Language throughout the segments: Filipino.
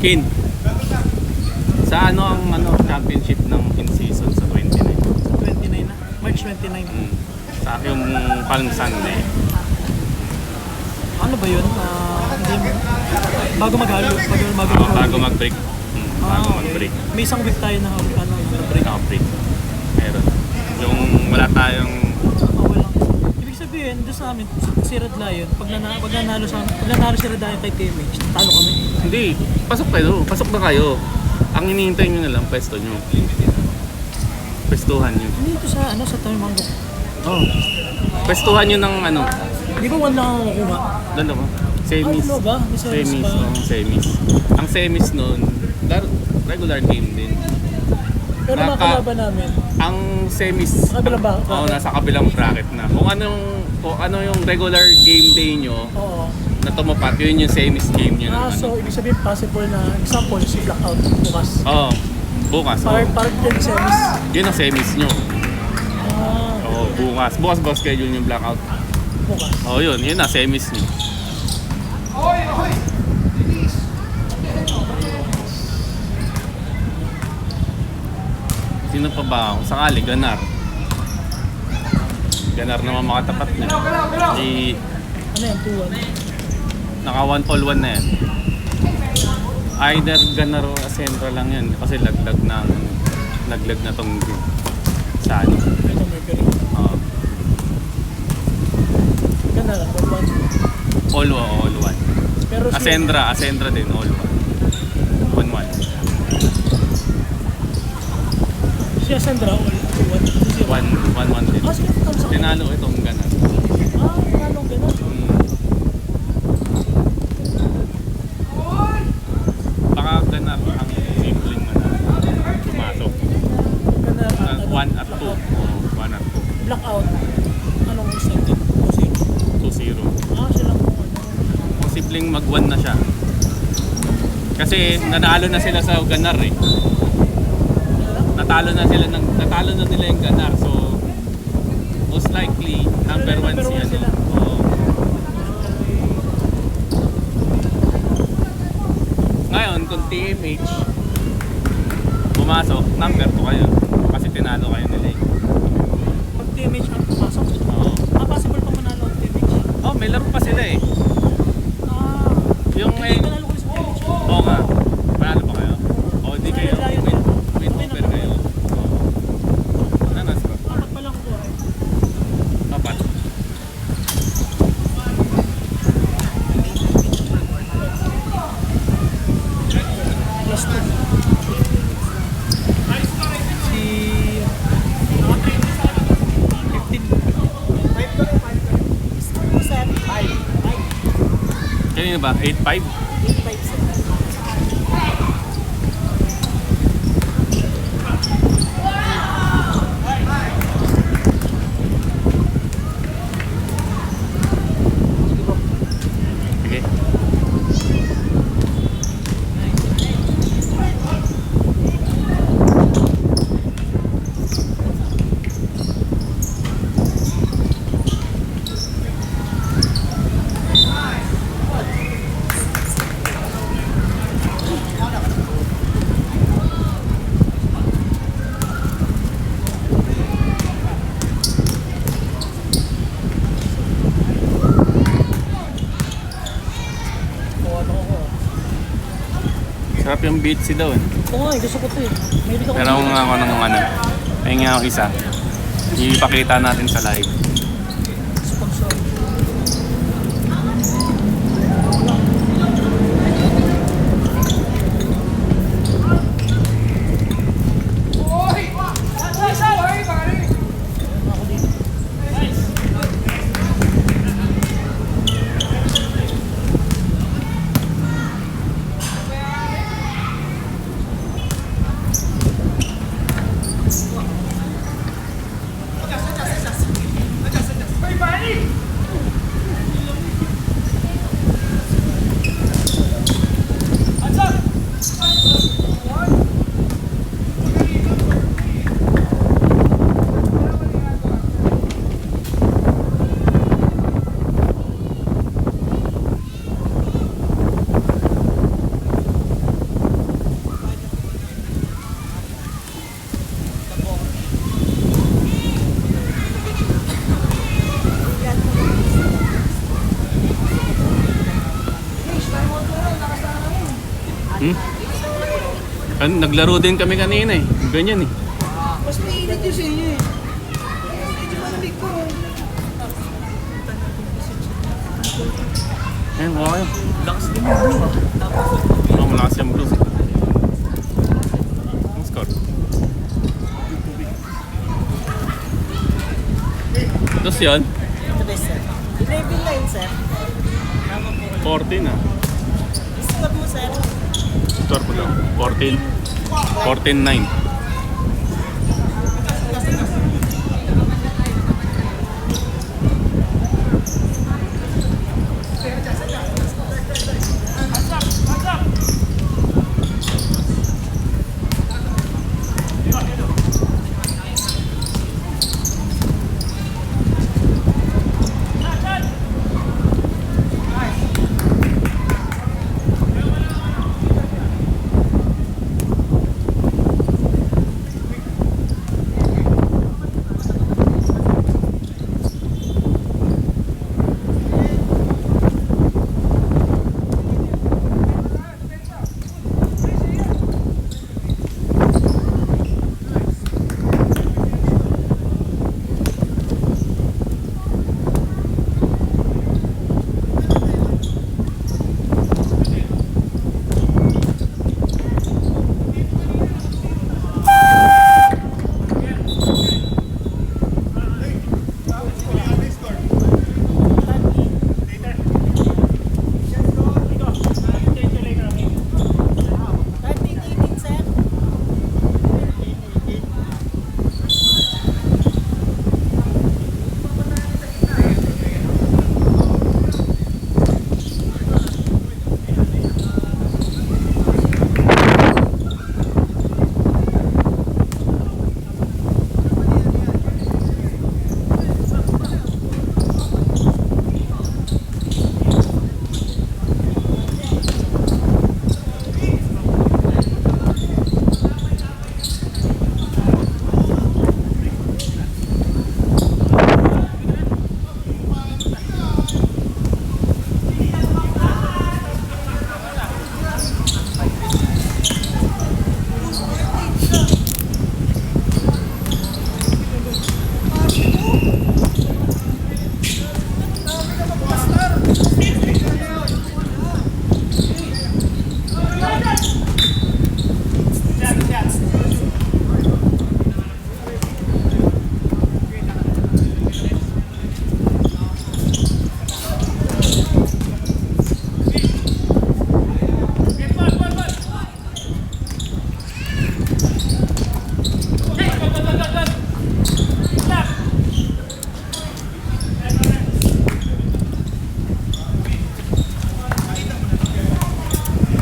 Kin, sa ano ang championship ng in-season sa 29? Sa 29 na. March 29. Sa yung Palm Sunday. Ano ba yun? Hindi bago maghalo. Bago mag-break. Bago mag-break. May isang week tayo na break. Naka-break. Meron. Yung wala tayong... Walang. Ibig sabihin, doon sa amin, si Red Lion, pag nanalo si Red Lion kay TMH, talo kami. Hindi. Pasok kayo. Pasok na kayo. Ang hinihintay nyo na lang, pwesto nyo. Pwestuhan nyo. Dito sa Taymanggo. Oh. Pwestuhan nyo ng ano. Di ba one lang ako kukuha? Dalawa. Semis. Ano ba? May semis pa. Semis. Ang semis nun, regular game din. Pero mga kalaban namin. Ang semis, Kabilang ba? nasa kabilang bracket na. Kung ano yung regular game day nyo, Oo. na tumapat, yun yung semis game nyo. So ibig sabihin possible na, example, si Blackout bukas. Oo. Bukas. Parang din semis. Yun ang semis nyo. Ah, Oo, bukas. Bukas ba schedule yung blackout? bukas. Oo, yun na semis nyo. Sino pa ba? Kung sakali, Ganar. Ganar naman makatapat niya. Ano yan, 2-1? Naka 1-all-1 na yan. Either Ganar o Ascentra lang yan. Kasi laglag na tong game. Sa ano? Ito, Mercury. Oo. Ganda lang, 1-1. All-1. Pero si... Ascentra din, all-1. 1-1. Si Ascendra, 1-1. 1-1 din. Sige, talo sa kanya. Tinalo itong Ganar. Tinalong gano'n. Baka Ganar ang simpleng pumasok. Ganda, 1 at 2. 1 at 2. Blackout. Anong incentive? 2-0. 2-0. Siya lang. Posibleng mag-1 na siya. Kasi nanalo na sila sa Ganar eh. Natalo na nila yung Ganar. So most likely number 1 si ano. sila. Oo. Ngayon kung TMH pumasok, number 2 kayo. Kasi tinalo kayo nila eh. Pag TMH ang pumasok, Oo. possible pa manalo ang TMH. Oh, may laro pa sila eh. Yung Hindi, manalo ko sa TMH. Oo nga. Panalo pa kayo? O di kayo. May topper kayo. Ano score? Dapat pa lang ko. Apat. Plus 2. Si... 15. Kanina ba? 8-5? Sige. Sarap yung beatsy daw eh. Oo nga, gusto ko ito eh. Mayroon ako. Pero kung ako ng ano, ay nga ako isa. Ipakita natin sa live. Sponsor. Ako din. Hmm? Naglaro din kami kanina eh. Ganyan eh. Mas mainit yung sa inyo eh. Medyo malamig ko. Ayun, mukha kayo. Lakas din yung blue ah. Oh, malakas yung blue. Ang score. Tapos yun, Ito ba, sir? 11-9, sir. 14 ah. Score mo, sir. Score po daw. 14. 14-9. Sir.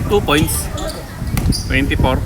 2 points. 24.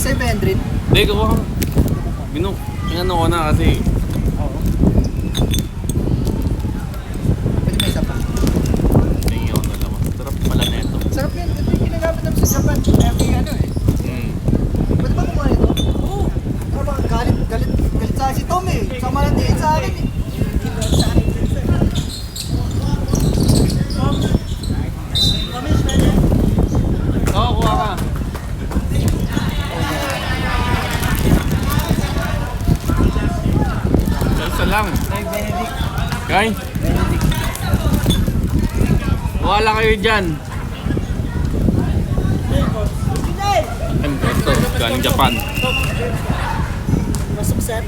sa'yo ba, Andrin? Hindi, gawa ka. Inano ko na kasi. Oo. Pwede may isa pa. Tingin ako na lang. Sarap pala na ito. Sarap yan. Ito yung ginagamit namin sa Japan. Every ano eh. Pwede ba kumuha ito? Oo. Ano ba? Galit sa akin si Tom eh. Sama na tingin sa akin eh. Oo, kuha ka. Isa lang. Ay, Benedict. Kay, Benedict. wala kayo dyan. Ito, galing Japan. Masok, sir.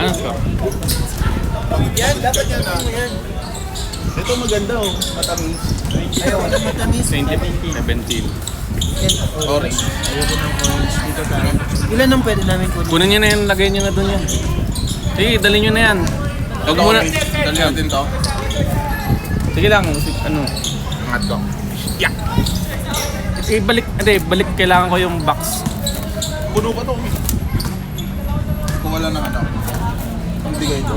Ano sir? Yan, dapat yan ah. Ito maganda oh. Matamis. Ayaw, ano matamis? 2017. Orange. Ayoko ng orange. Dito tayo. Ilan ang pwede namin kunin? Kunin nyo na yan, lagay nyo na doon yan. Sige, dali nyo na yan. Huwag muna. Dali natin to. Sige lang, ano. Angat ko. Yeah. Balik, kailangan ko yung box. Puno pa to. Kung wala ng ano. Ang bigay ito.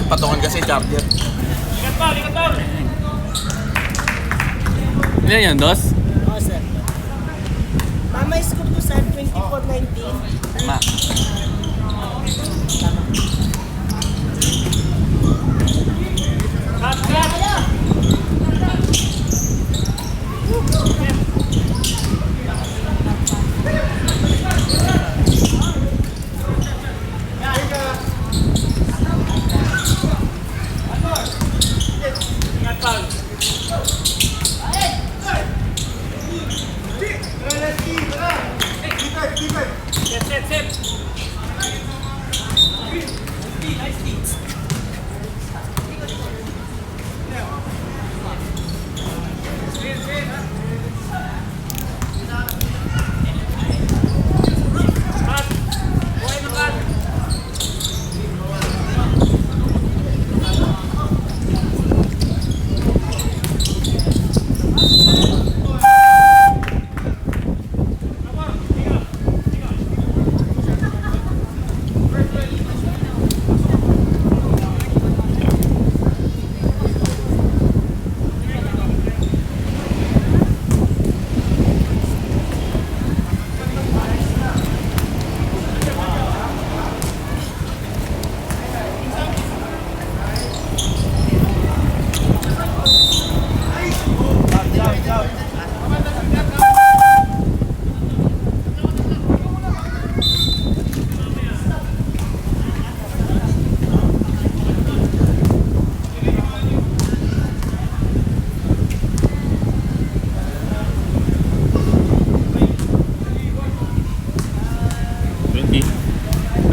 Patungan kasi charger. Ilan yan, dos? Oo, sir. Mama scoop ko, sir. 24.19. Ma.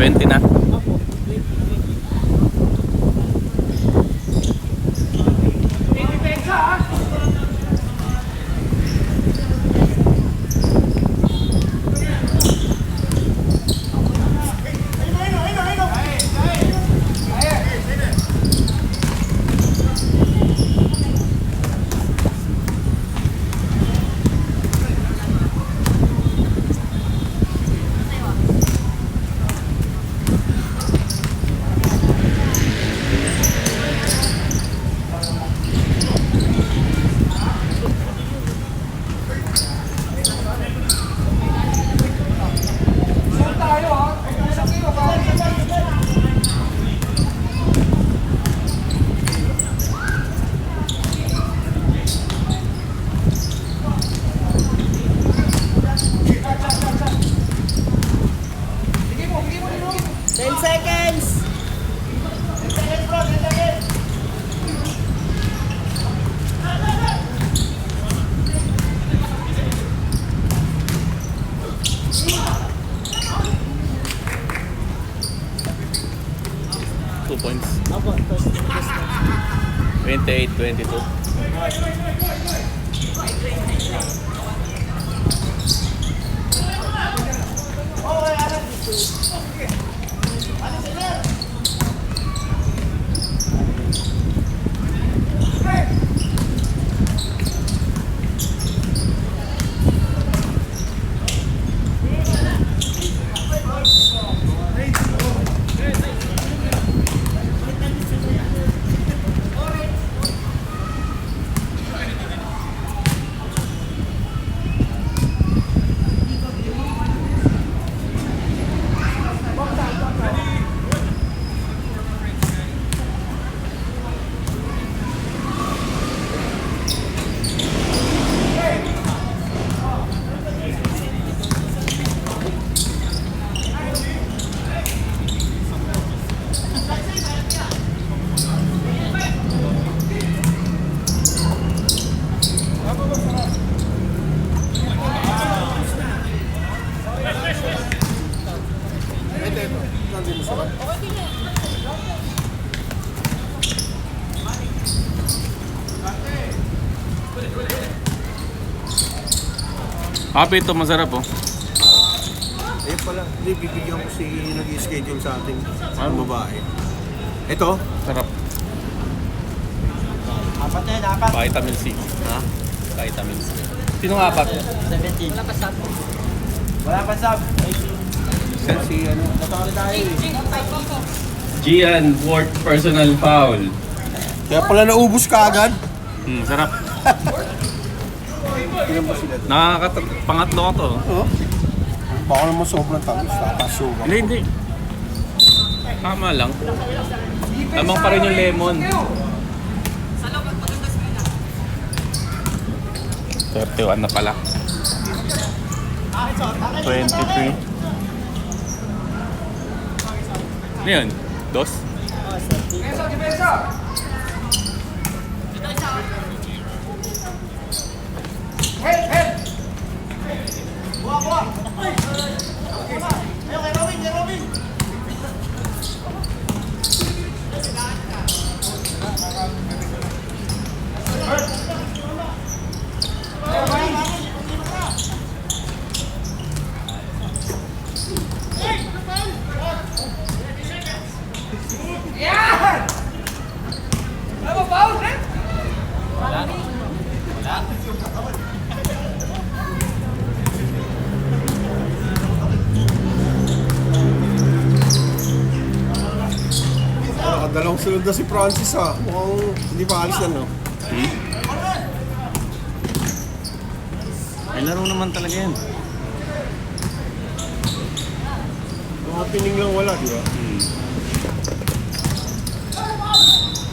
$20 na. Points. 28-22. Happy ito, masarap oh. Ayun pala, hindi, bibigyan ko si nag-schedule sa atin. Ang babae. Ito, Sarap. Apat na yan, apat. Vitamin C. ha? Vitamin C. Sino nga apat? 17. Wala pa sab. Si ano? Tatawag tayo eh. Gian, fourth personal foul. Kaya pala naubos ka agad. Sarap. Ilan ba sila? Pangatlo ko to. Oo. Baka naman sobrang tamis. Tapasugan. Hindi. Tama lang. Tamang pa rin yung lemon. 31 na pala. 23. Ano yun? Dos? Nakadalawang sunod na si Francis ha. Mukhang hindi pa alis yan no? Ay, laro naman talaga yan. Mga pining lang wala, di ba?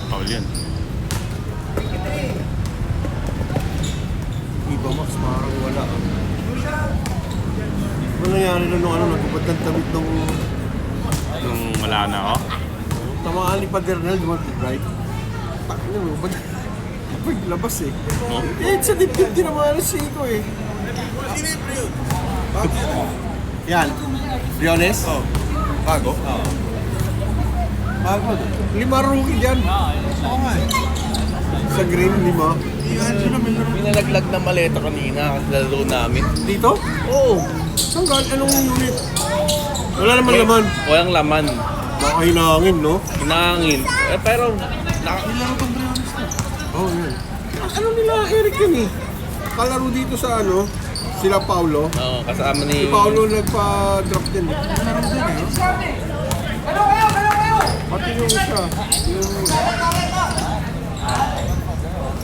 Foul yan. Iba Max, parang wala. Ano nangyari na nung nagpapad ng tamit nung Nung wala na ako. tamaan ni Padernal, di ba? Right? Takina mo, ba't labas eh? Oh. Eh, sa dipdip din naman ano si Iko eh. Sino yung Brion? Yan. Briones? Oo. Bago? Oo. Bago. 5 rookie dyan. Oo nga eh. Sa green, 5. May nalaglag na maleta kanina kasi laro namin. Dito? Oo. Saan galing? Anong unit? Wala naman laman. Walang laman. Baka hinangin, no? Hinangin. Pero, Nilaro tong Briones na. Oo, yun. Ano nila, Eric yun eh. Kalaro dito sa ano, sila Paulo. kasama Si ni... Paulo nagpa-drop din eh. Nalaro din eh. Pati yung isa. Yung...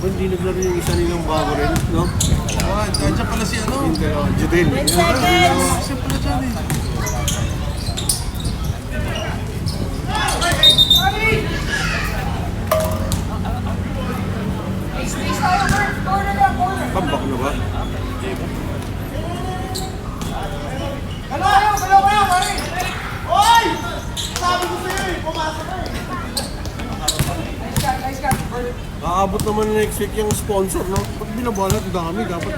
Hindi naglaro yung isa nilang bago rin, no? Nandiyan pala si ano? Judel. 10 seconds. Siya pala dyan eh. Tambak na ba? Aabot naman next week yung sponsor, no? Pag binabalat, dami. Dapat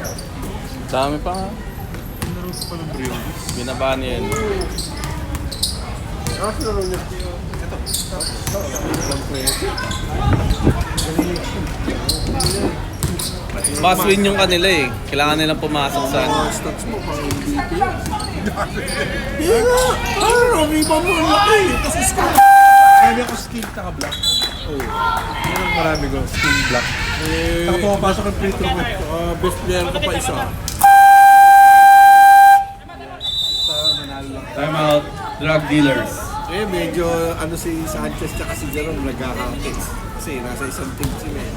Dami pa nga. pinaro sa palang Briones. Binaba niya yun. Pinaro niya. Ito. Walang presyo. Must win yung kanila eh. Kailangan nilang pumasok sa ano. Mga stats mo, pang MVP yan. Hindi nga. Ano, Viva mo ang laki. Kasi score. Marami ako skill taka black. Oo. Yan ang marami ko, skill black. Eh, Taka pumapasok ang free throw ko. best player ka pa isa. Sa manalo lang. Time out. Drug dealers. Eh, medyo ano si Sanchez tsaka si Jerome nagkakakits. Kasi nasa isang team sila eh.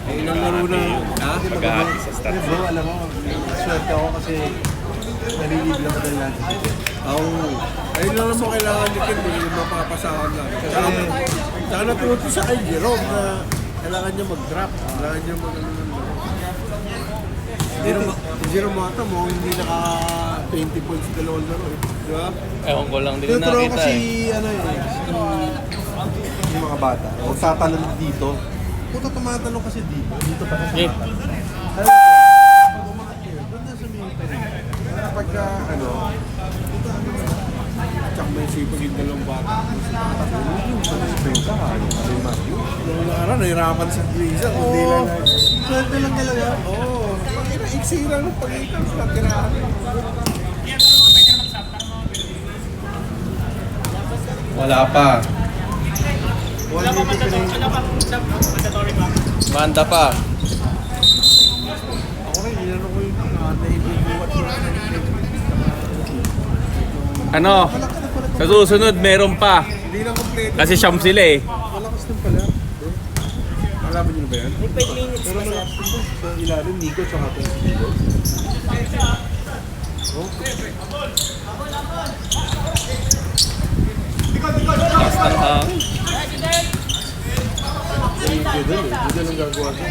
Eh, ilang laro na. Ha? Maghahati sa Ano stats. bro, alam mo, swerte ako kasi nalilib lang ako lang dito. Oo. Ayun lang naman kailangan ni Kim, yung mapapasahan lang. Tsaka natuto siya kay Jerome na kailangan niya mag-drop. Kailangan niya mag-ano ng laro. Si Jerome ata mo, hindi naka 20 points dalawang laro eh. Di ba? Ewan ko lang din Tinuturo ko nakita si, eh. ano yung mga bata. Huwag tatalon dito. Puta tumatalon kasi dito. Dito pa kasi. Eh, Sabi ko, pag umakit doon na sa military. Pagka, ano, Tsaka may sipag yung dalawang bata. yung sa Spensa ka, ano, Matthew. Nung araw, nahirapan sa Luisa. Kundi lang. Swerte lang talaga. Oo. Iksi lang ng pag-ikan sa tirahan. Wala pa. 180 pa Manda pa. Ako rin, inano ko yung naibibuwat ko na. Ano? Sa susunod, meron pa. Hindi na kompleto. Kasi siyam sila eh. Malakas din pala. Malaman niyo na ba yan? May 5 minutes Pero pa, sir. malakas din to. Sa ilalim, Nico, tsaka ito. Oh. Taas ng hangin. Budol eh. Budol ang gagawa ko.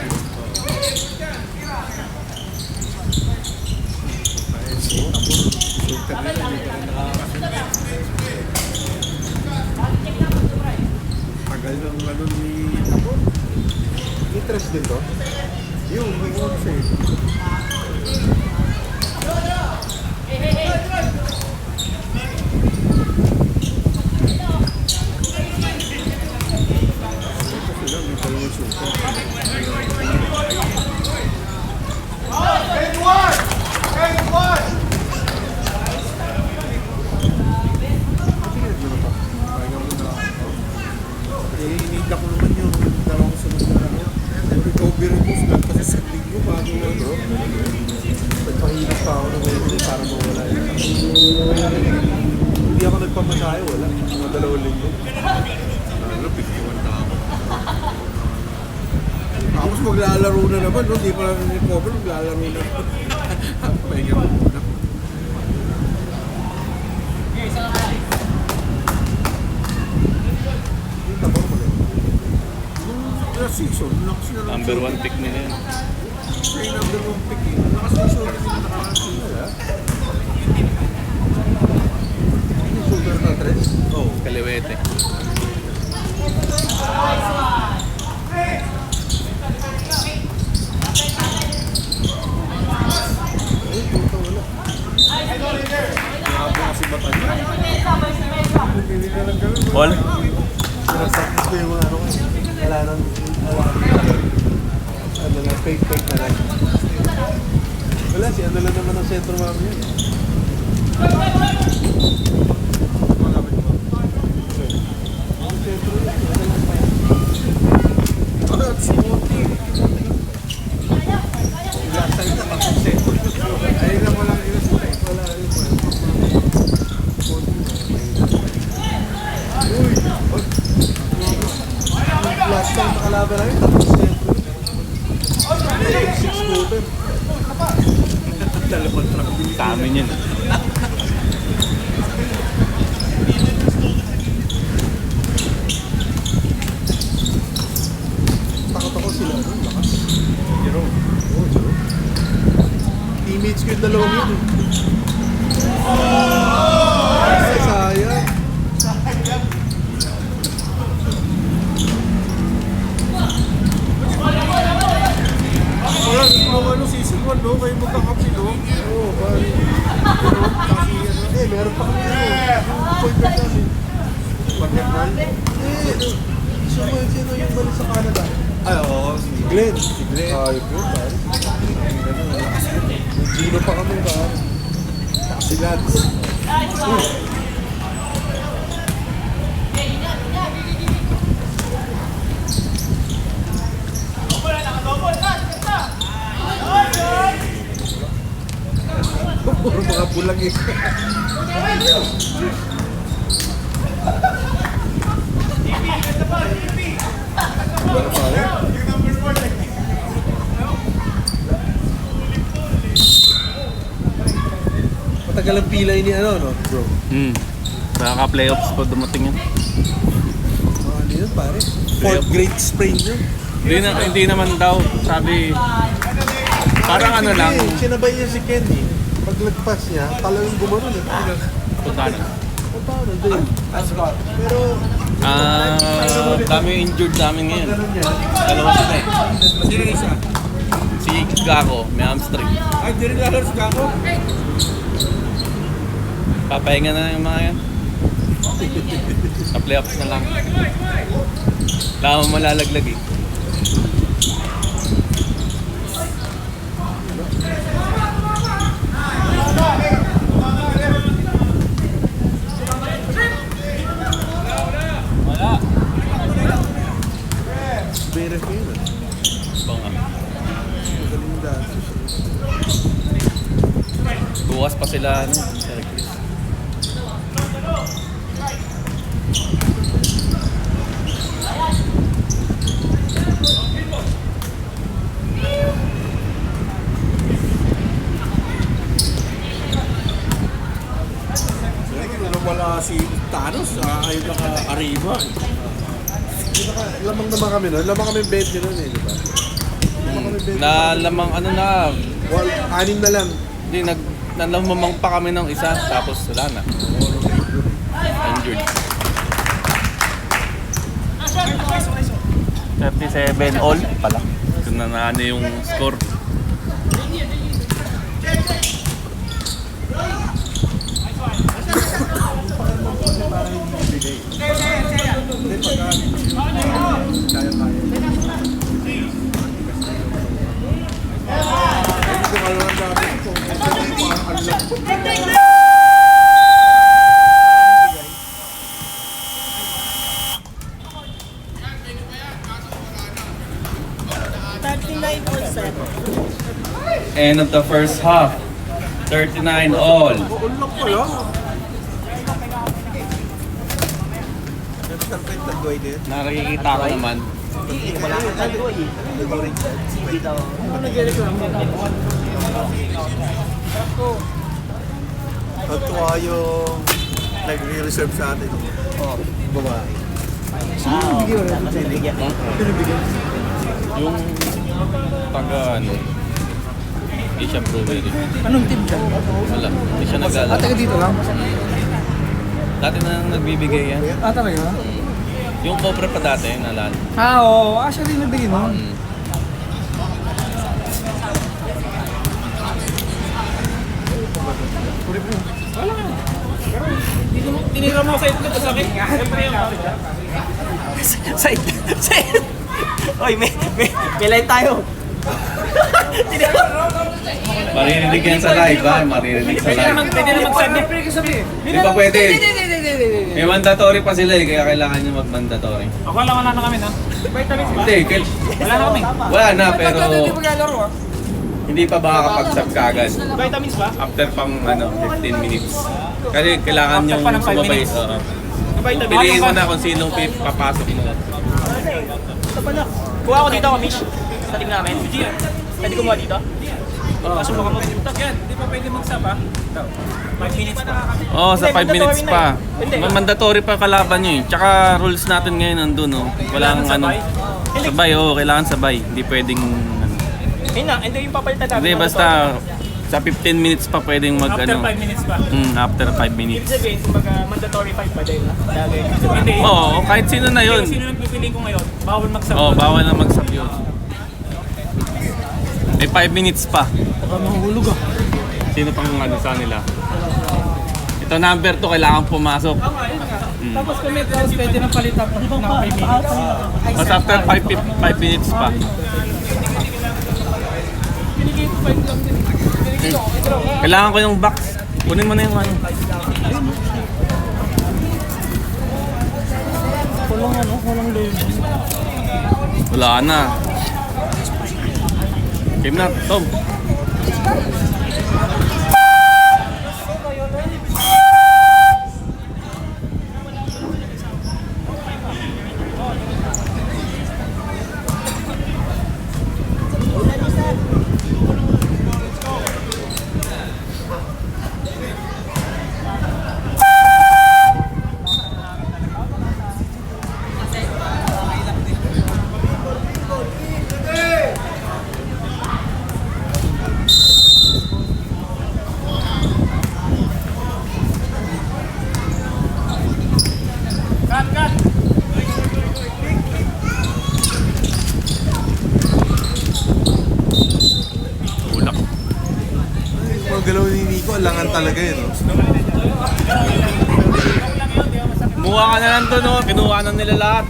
Tagal ng ano ni Tapon. Interest din to? Yung, may onse eh. Sila, may dalawang suka. Eh, inita ko naman yung dalawang sunod na ano. Recovery boost lang kasi sa linggo bago ano. Nagpahilap pa ako ng medyo para mawala yun. Hindi ako nagpamasahe, wala. Mga dalawang linggo. Ano, 51 na ako. Tapos maglalaro na naman, no? Hindi pa lang recover, maglalaro na naman. Pahinga mo muna. Yung tabang mo lang. Yung season, lakas na lang. Number 1 pick nila yan. Siya yung number 1 pick eh. Lakas na shoulder nila nakakasin. Wala. Yung shoulder na tres? Oo. Kaliwete. Ay, puta wala. Grabe kasi bata niya. Hindi na lang gawin. All? Sinasakit ko yung mga ano ko. Wala nang, ano lang, fake na lang. Wala, si ano lang naman ang sentro mami yun. Malapit mo. Ang sentro yun, ano lang pa yun. At si Monty. Last time na pang sentro. Ayun lang wala yung sentro. Wala yung Uy! Last time nakalaban namin, tapos sentro. 6 voter. Dalawang truck din. Sa amin yun. Takot ako sila. Ano? Lakas. Jerome. Oo, Jerome. Teammates ko yung dalawang yun. Ay, sayang. Wala, yung ano, season 1, no? Kayo magkakapi, no? Oo, pare. Kasi, ano, meron pa kami, yung point guard namin. Pag-Hernal? Sino yung balik sa Canada? Ay, oo, si Glenn. Si Glenn. Ayop yun, pare. May Gino pa kami, pare. Si Lance. Puro mga bulag eh. Wala pa rin. Matagal ang pilay ni ano, no, bro? Baka playoffs pa dumating yan. Ano yun, pare? 4th grade sprain yun. Hindi naman daw. Sabi, parang ano lang. Sinabay niya si Kenny. Paglagpas niya, talagang gumanon eh. Punta na. O paano? Doon. Pero, Dami injured namin ngayon. ganun niya. Dalawa sila eh. Sino isa? Si Gako, may hamstring. Ay, di rin lalaro si Kako. Papahinga na yung mga yan. Sa playoffs na lang. Wala akong malalaglag eh. Wala. Very fair. Ito nga. Magaling dati. Bukas pa sila, ano, Sir Chris. Nung wala si Thanos, ayun na ka-Arriba. Lamang naman kami nun. Lamang kami 20 nun eh, di ba? Lamang kami 20. Nalamang ano na, Well, 6 na lang. hindi, nalamamang pa kami ng isa, tapos wala na. Injured. 37 all pala. Kung na ano yung score. Hindi ko alam dati ito. all, sir. End of the first half. 39 all. Ulok ko lang. Nakikita ko naman. Natuwa yung nagre-reserve sa atin. Oo. Babae. Yung taga ano, hindi siya proven eh. Anong team siya? Wala, hindi siya nag-alala. Taga dito lang? Dati na nang nagbibigay yan. Talaga? Yung Cobra pa dati, nalala. Oo. Siya rin nabigay mo. Tinira mo sa ito sa akin. Siyempre yung Side. Side. Oy, may line tayo. Maririnig yan sa live ha, maririnig sa live. Pwede naman sabi. Di ba pwede? May mandatory pa sila eh, kaya kailangan nyo mag-mandatory. Ako lang wala na kami na. Vitamins ba? Hindi, Wala na kami. wala na pero Hindi maglalaro ah. hindi pa baka kapag-sub kagad. Vitamins ba? After pang 15 minutes. Kasi kailangan After yung pa ng 5 sumabay. minutes. Oo. Vitamins. Piliin mo na kung sino papasok mo. Kuha ako dito, Mish. Sa team namin. Pwede kumuha dito? Pasok mo ka mo. Yan, di pa pwede mag-sub ah. 5 minutes pa. Oo, sa 5 Hindi, minutes mandatory pa. na eh. Hindi. Mandatory pa kalaban nyo eh. Tsaka rules natin ngayon nandun oh. Walang ano. Sabay, oo, kailangan sabay. Hindi pwedeng ano. Ayun na, hindi yung papalitan namin. Hindi, basta sa 15 minutes pa pwedeng mag After ano. 5 minutes pa. After 5 Ibig minutes. sabihin, kumbaga mandatory 5 pa din. Hindi. Oo, kahit sino na yun. Sino lang pipiliin ko ngayon? Bawal mag-sub. Oo, bawal na mag-sub yun. May 5 minutes pa. Baka mahulog ah. Sino pang ano sa nila? Ito number 2, kailangan pumasok. Tapos kung may clause, pwede nang palitan pa ng 5 minutes. Mas after 5 minutes pa. Binigay ko 5 lang din. Kailangan ko yung box. Kunin mo na yung ano. Kulang lane. Wala na. Game na, Tom. Ulak. Mga galaw ni Nico, alangan talaga yun. No? Kumuha ka na lang doon, no? Kinuha na nila lahat.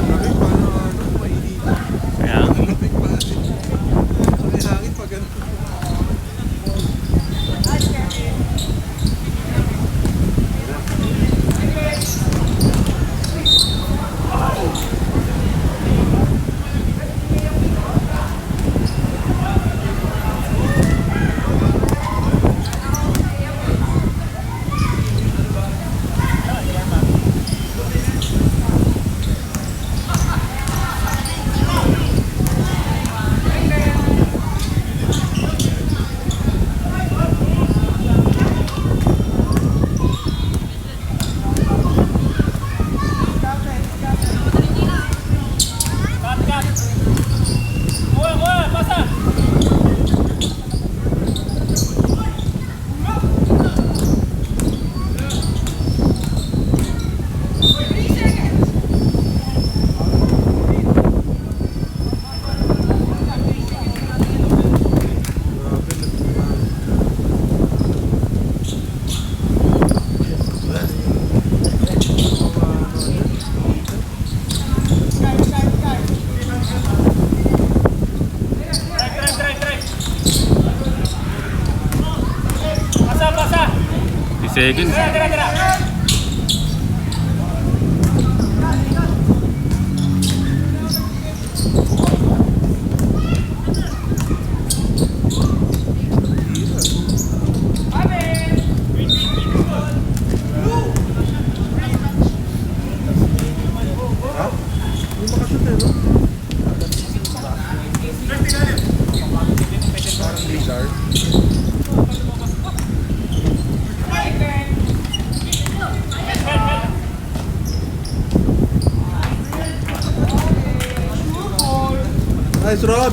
Sabi, paano mainit? Kaya, May hangin pa ganun. si Seconds. May makashoot eh, no? Parang Lizard. Nice, Rod!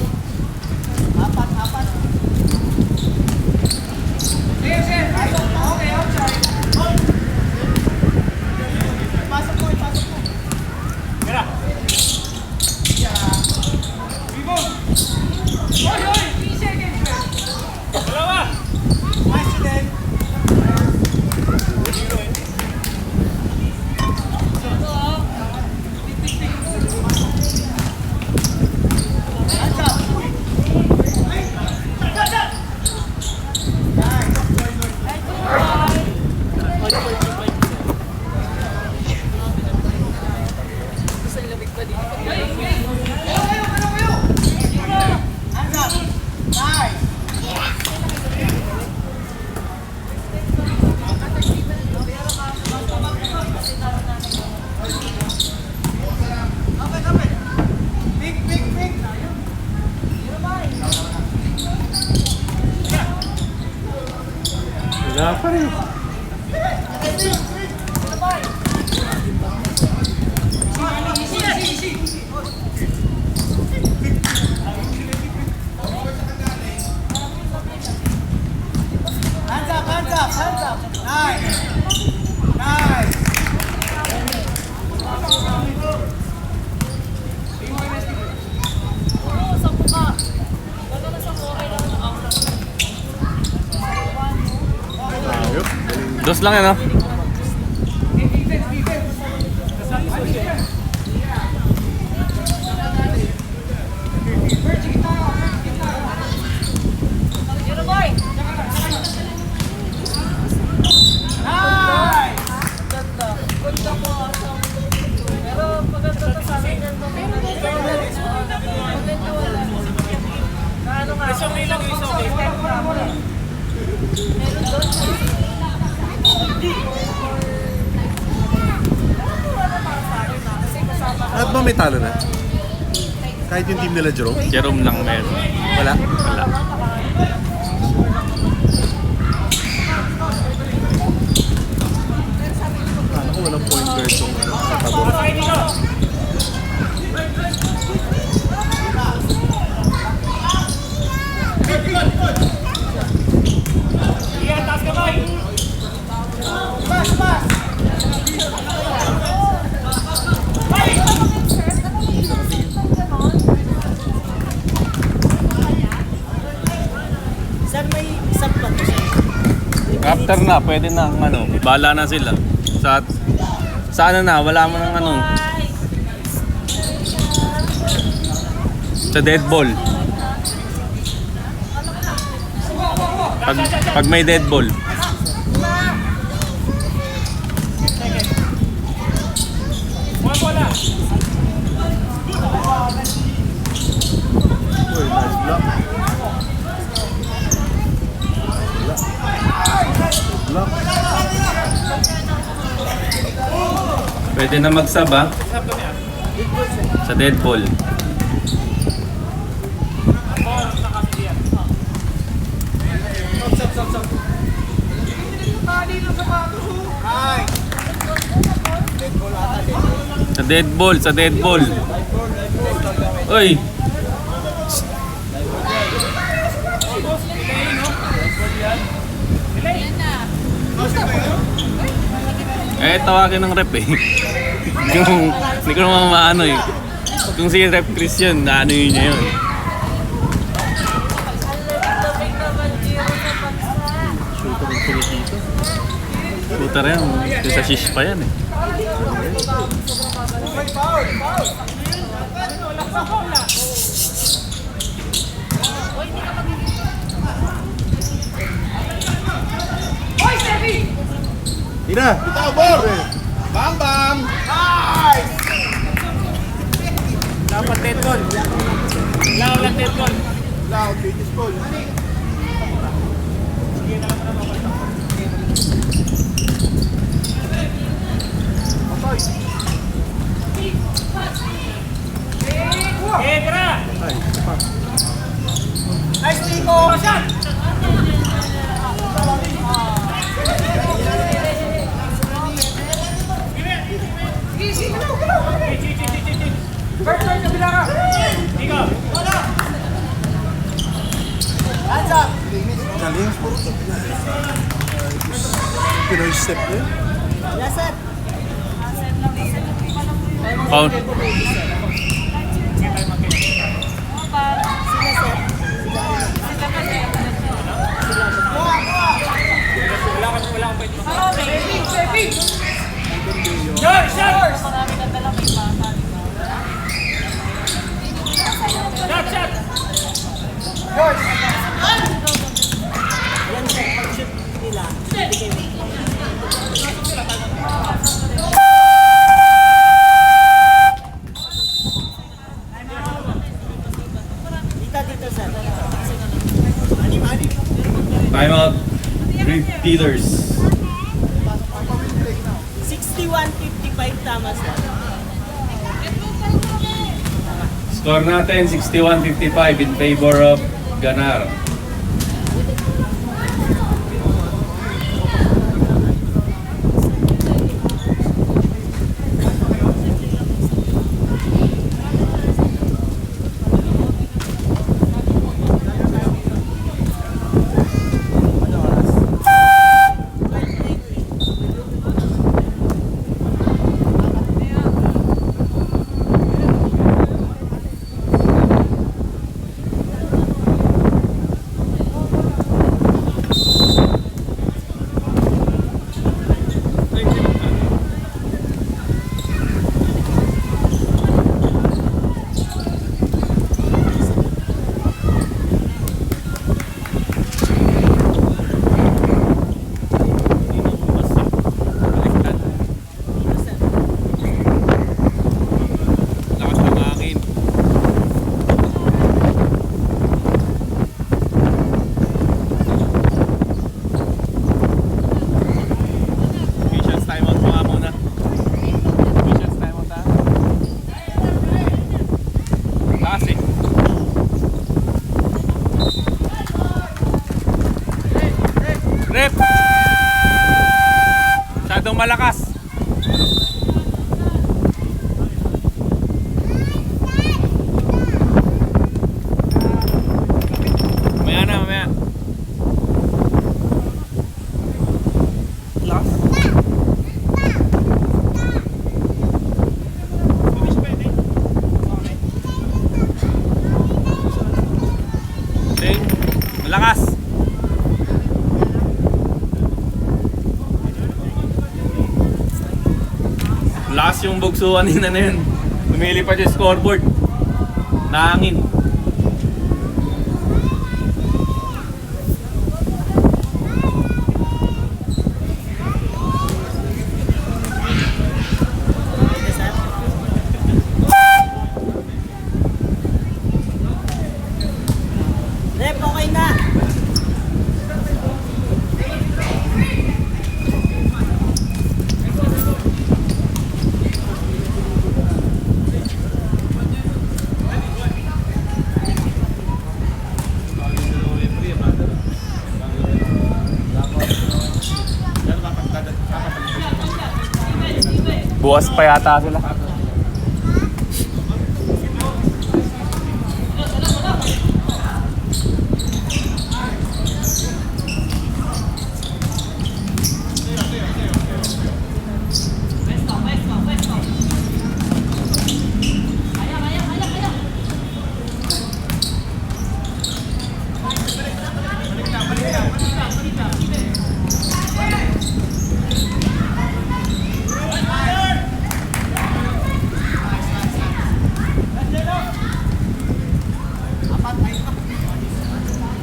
Wala pa rin. Hands up. Nice. Nice. Dos lang yan, no? At ba may talo na? Kahit yung team nila Jerome? Jerome lang meron. Wala? Wala. Akala ko walang point guard yung sa tabor. Filter na, pwede na ano, bala na sila. Sa ano na, wala mo ng ano. Sa dead ball. Pag may dead ball. Uy, nice block. Block. Pwede na mag-sub ha. Sa dead ball. Sa dead ball. Uy. Tawagin ng rep eh. Hindi ko naman maano eh. Kung si Rep Chris yun, naano yun niya yun. Shooter yan. Yung sa shish pa yan eh. Ina! Bitaw, bor! Bam, bam! Dapat dead ball. Wala dead ball. Loud, biggest ball. Nice, Nico! Galing, puro to. Pinoy step niya. Yes, sir. Foul. Time out. Great dealers. 61-55 tama sir. Score natin 61-55 in favor of Ganar. Taas yung bugso kanina na yun. Lumilipad yung scoreboard. Nahangin. Rep, okay na. Bukas pa yata sila.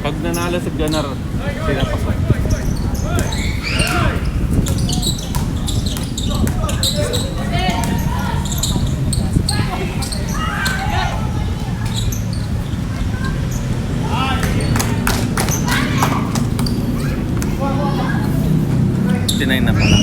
Pag nanalo si Gunnar, sila pasok. Tinay na pala.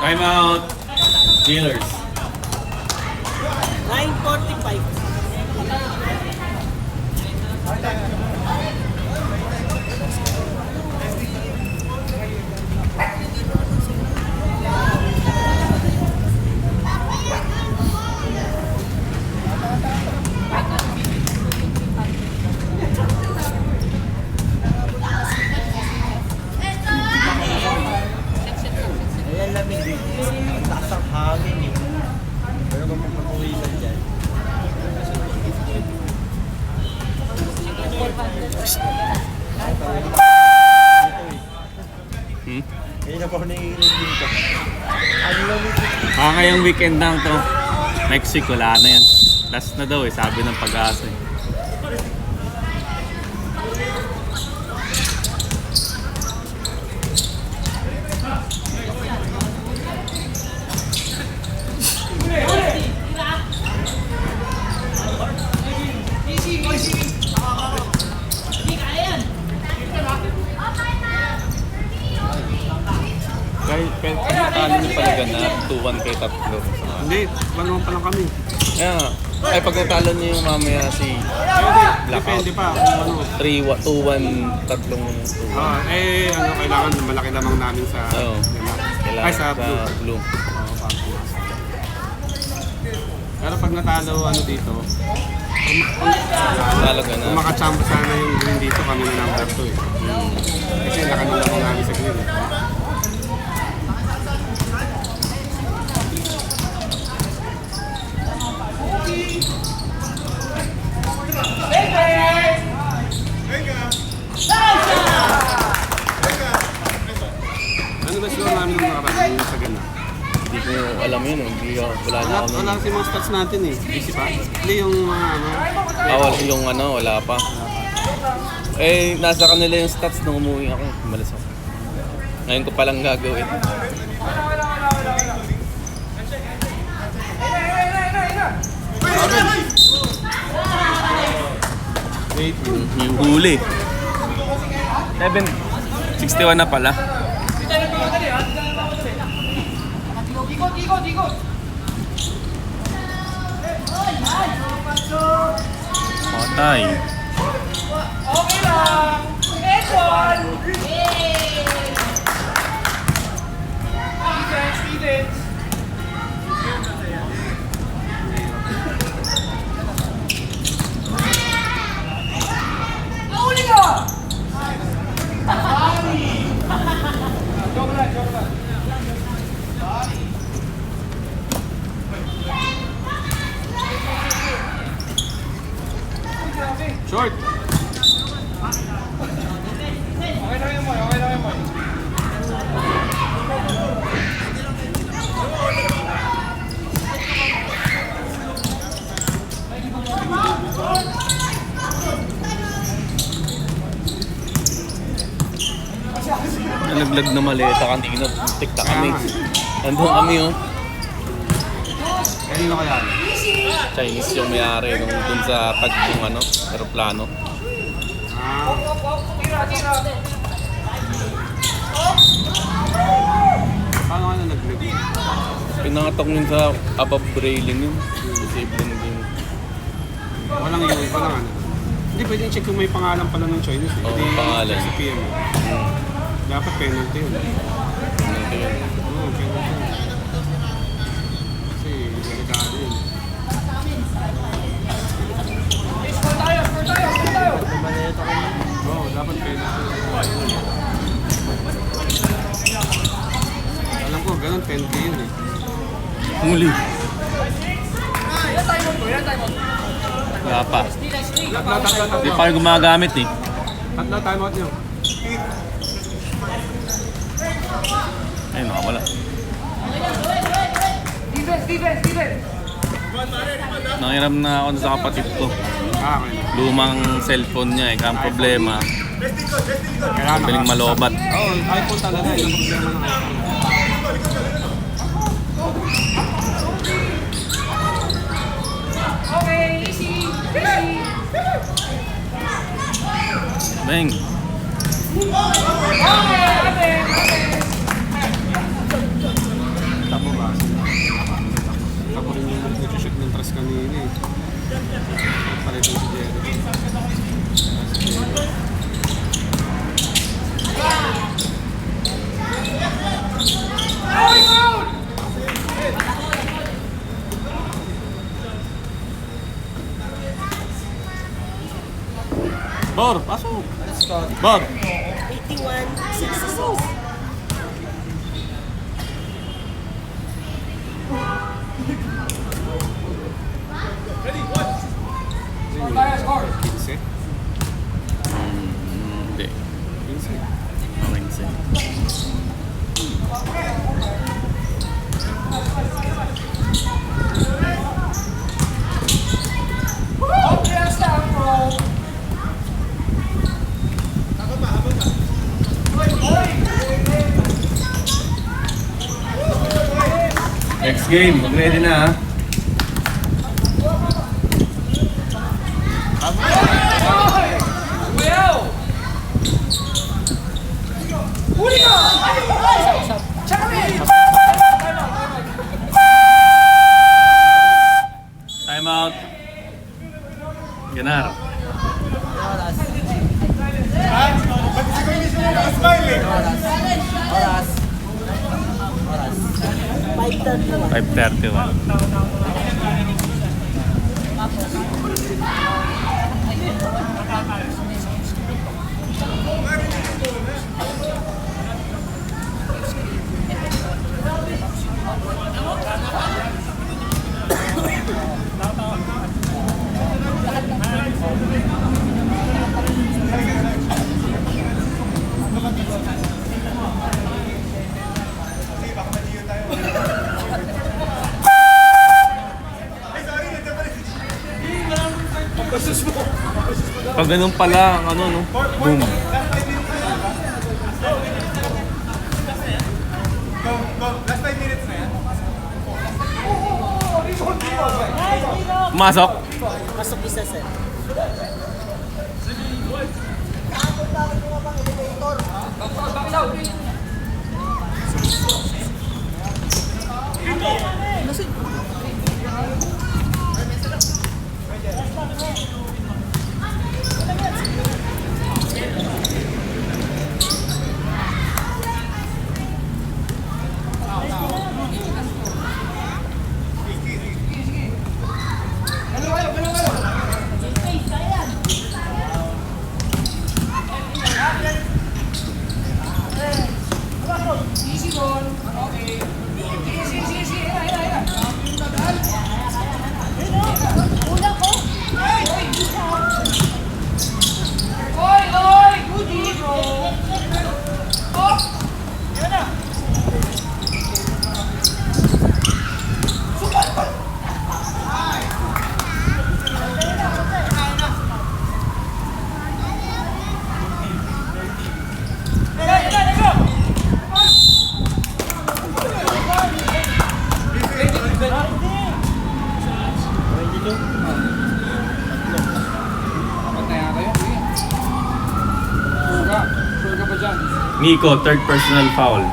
Time out. Steelers. 9:45. Ayan lamig dito. Ang taas ang hangin eh. Pero kung magpapawisan dyan. Kaya na po ako nanginginig dito. Ang lamig dito. Ngayong weekend lang to. Next week wala na yan. Last na daw sabi ng Pag-asa eh. Kahit talo niyo pala na 2-1 kay tatlo. Hindi, ano pa lang kami. Yeah. Ay, pag natalo niyo yung mamaya si Blackout. Depende pa kung ano. 2-1, tatlong 2-1. Kailangan malaki lamang namin sa... Oo. Kailangan Ay, sa blue. blue. Pero pag natalo dito, Talaga na. kung makachamba sana yung green dito, kami na number 2 eh. Kasi nakanulang namin sa green eh. Ano ba sila namin nung nakaraan sa gana? Hindi ko alam yun. Wala na ako. Wala kasi mga stats natin eh. Busy pa? Hindi yung mga Wala pa. Eh, nasa kanila yung stats nung umuwi ako. Malas ako. Ngayon ko palang gagawin. Yung huli. 61 na pala. Patay. Short. Nalaglag na maleta kanina. Tikta kami. Nandun kami oh. Kanino kaya? Chinese yung may-ari nung dun sa tag yung ano, aeroplano. Paano ka nalaglag? Pinangatok yun sa above railing yun. Disabling din. Walang yun, walang ano. Hindi, pwedeng check kung may pangalan pala ng Chinese. Oo, pangalan. Sa PM. Dapat penalty yun. Ano yun? Oo, penalty yun. Kasi, delikado yun. Oo, dapat penalty. Alam ko, ganun, 10K yun eh. Huli. Wala pa. Hindi pa kayo gumagamit eh. Tatlo, time out nyo. Ayun, nakawala. Nangiram na ako sa kapatid ko. Okay. Lumang cellphone niya eh. Kaya ang problema, Kailangan biling malobat. Oo, iPhone talaga. Yung problema ng iPhone. Bang! Tapo ba? Tapo rin yung nag-shoot ng tres kanina eh. Pareto si Jerry. Bor, pasok! Bor! 81-66. Kinse? Hindi. Kinse. Amazing. Next game, mag-ready na ha. Time out. Ganar. Oras. 5:31. Pag ganun pala, ang ano no? Boom. Guys, dito! Pumasok? Pasok isa sir. Nico, third personal foul.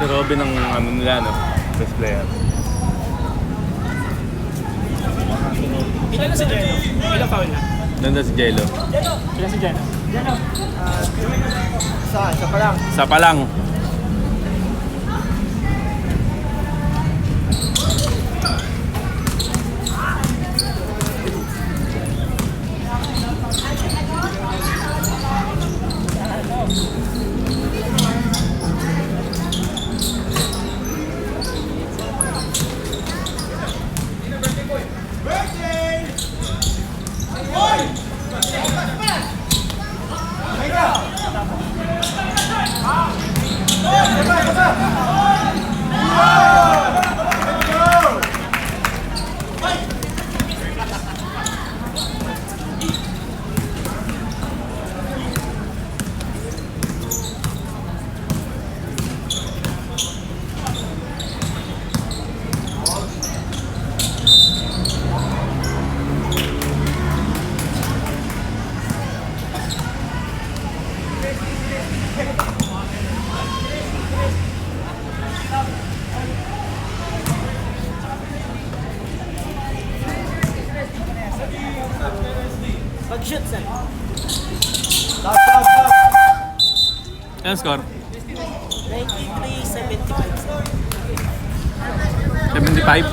Si Robin ang ano nila, no? Best player. Ilan na si Jello? Ilan foul na? Nandun si Jello. Ilan si Jello? Isa pa lang. Sa palang. Shoot, sir. Stop, stop, stop. Ano score? 93-75, sir. 75?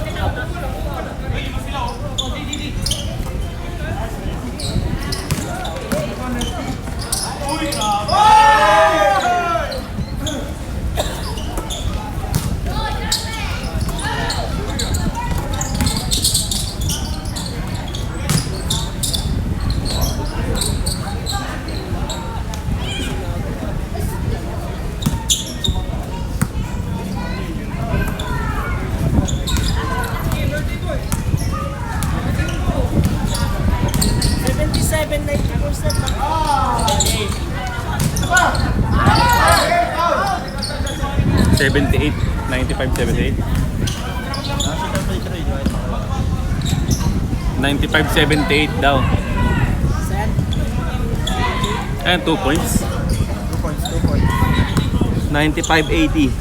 $77.90 78, 95, 78. Nasa free throw, di ba? 95, 78 daw. sir. Ayan, 2 points. 2 points, 2 points. 95, 80.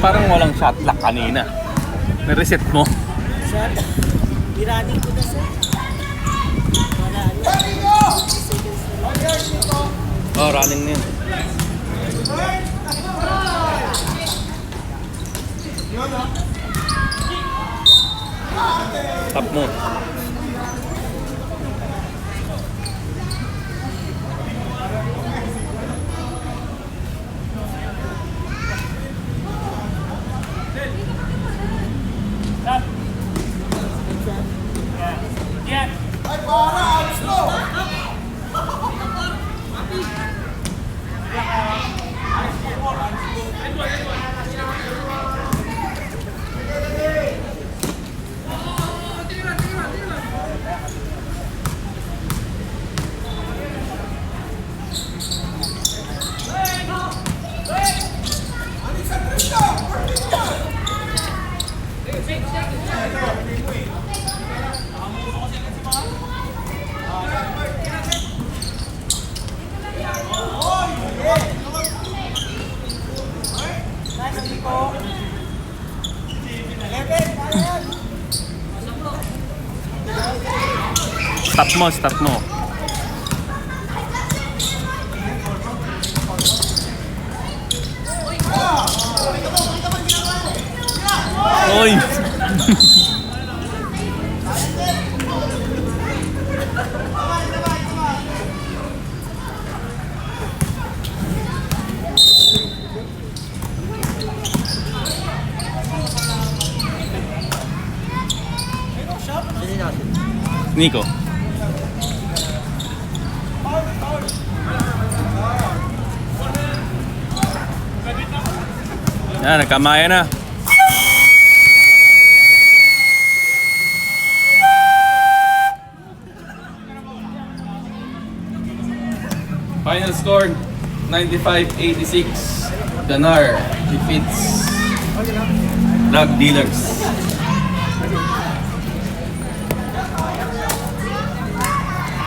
Parang walang shot clock kanina. Na-reset mo. Sir, i-running ko na, sir. Wala, seconds na lang. Oh, running na yun. Tap mo. Stop mo, stop mo. Oy! Sino natin? Nico. Yan, nagkamaya na. Final score, 95-86. Ganar defeats Drug Dealers.